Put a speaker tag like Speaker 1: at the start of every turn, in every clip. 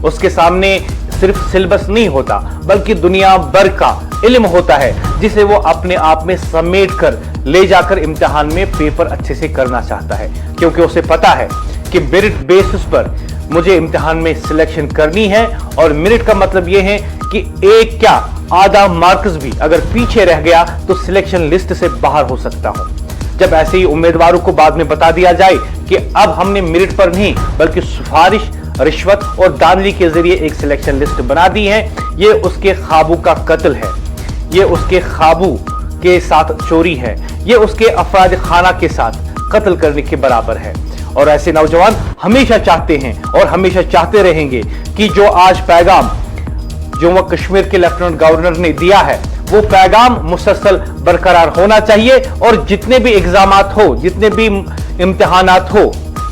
Speaker 1: उसके सामने सिर्फ सिलेबस नहीं होता बल्कि दुनिया भर का इल्म होता है, जिसे वो अपने आप में समेट कर ले जाकर इम्तिहान में पेपर अच्छे से करना चाहता है, क्योंकि उसे पता है कि मेरिट बेसिस पर मुझे इम्तिहान में सिलेक्शन करनी है। और मेरिट का मतलब यह है कि एक क्या आधा मार्क्स भी अगर पीछे रह गया तो सिलेक्शन लिस्ट से बाहर हो सकता हूं। जब ऐसे ही उम्मीदवारों को बाद में बता दिया जाए कि अब हमने मेरिट पर नहीं बल्कि सिफारिश, रिश्वत और दानली के जरिए एक सिलेक्शन लिस्ट बना दी है, ये उसके ख्वाबों का कत्ल है, ये उसके ख्वाबों के साथ चोरी है, ये उसके अफराद खाना के साथ कत्ल करने के बराबर है। और ऐसे नौजवान हमेशा चाहते हैं और हमेशा चाहते रहेंगे कि जो आज पैगाम जम्मू कश्मीर के लेफ्टिनेंट गवर्नर ने दिया है वो पैगाम मुसलसल बरकरार होना चाहिए, और जितने भी एग्जामात हो, जितने भी इम्तिहानात हो,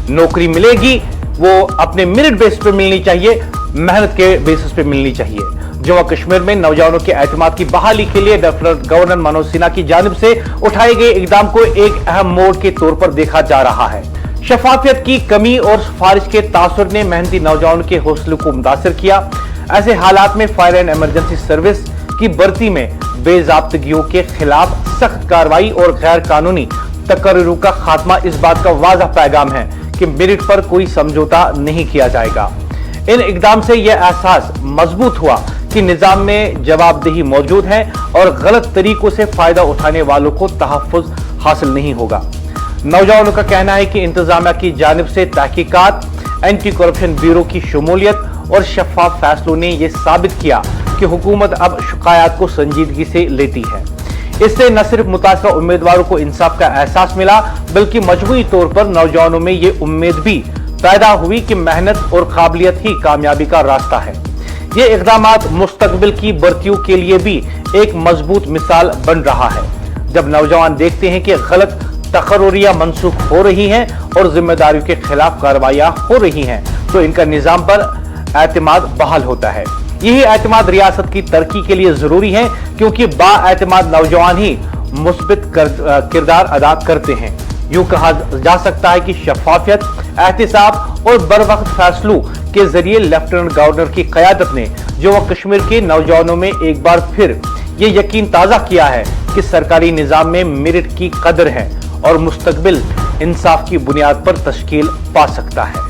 Speaker 1: नौकरी मिलेगी वो अपने मेरिट बेस पे मिलनी चाहिए, मेहनत के बेसिस पे मिलनी चाहिए। जम्मू कश्मीर में नौजवानों के एतमाद की बहाली के लिए लेफ्टिनेंट गवर्नर मनोज सिन्हा की जानिब से उठाए गए इकदाम को एक अहम मोड़ के तौर पर देखा जा रहा है। शफाफियत की कमी और सिफारिश के तासुर ने मेहनती नौजवानों के हौसलों को मुतासिर किया। ऐसे हालात में फायर एंड इमरजेंसी सर्विस की भर्ती में बेज़ाब्तगियों के खिलाफ सख्त कार्रवाई और गैर कानूनी तकर्रुरों का खात्मा इस बात का वाज़ह पैगाम है कि मेरिट पर कोई समझौता नहीं किया जाएगा। इन इकदाम से यह एहसास मजबूत हुआ कि निजाम में जवाबदेही मौजूद है और गलत तरीकों से फायदा उठाने वालों को तहफ़्फ़ुज़ हासिल नहीं होगा। नौजवानों का कहना है कि इंतजामिया की जानिब से तहकीकात, एंटी करप्शन ब्यूरो की शमूलियत और शफाफ फैसलों ने यह साबित किया कि हुकूमत अब शिकायत को संजीदगी से लेती है। इससे न सिर्फ मुतासरा उम्मीदवारों को इंसाफ का एहसास मिला बल्कि मजमूई तौर पर नौजवानों में ये उम्मीद भी पैदा हुई कि मेहनत और काबिलियत ही कामयाबी का रास्ता है। ये इक़दामात मुस्तकबिल की भर्तियों के लिए भी एक मजबूत मिसाल बन रहा है। जब नौजवान देखते हैं कि गलत तकर्रुरियां मनसूख हो रही हैं और जिम्मेदारियों के खिलाफ कार्रवाइयां हो रही हैं तो इनका निजाम पर एतमाद बहाल होता है। यही एतमाद रियासत की तरक्की के लिए जरूरी है, क्योंकि बाएतमाद नौजवान ही मुस्बित किरदार अदा करते हैं। यूं कहा जा सकता है कि शफाफियत, एहतिसाब और बरवक्त फैसलों के जरिए लेफ्टिनेंट गवर्नर की क़यादत ने जम्मू कश्मीर के नौजवानों में एक बार फिर ये यकीन ताज़ा किया है कि सरकारी निज़ाम में मेरिट की कदर है और मुस्तकबिल इंसाफ की बुनियाद पर तश्कील पा सकता है।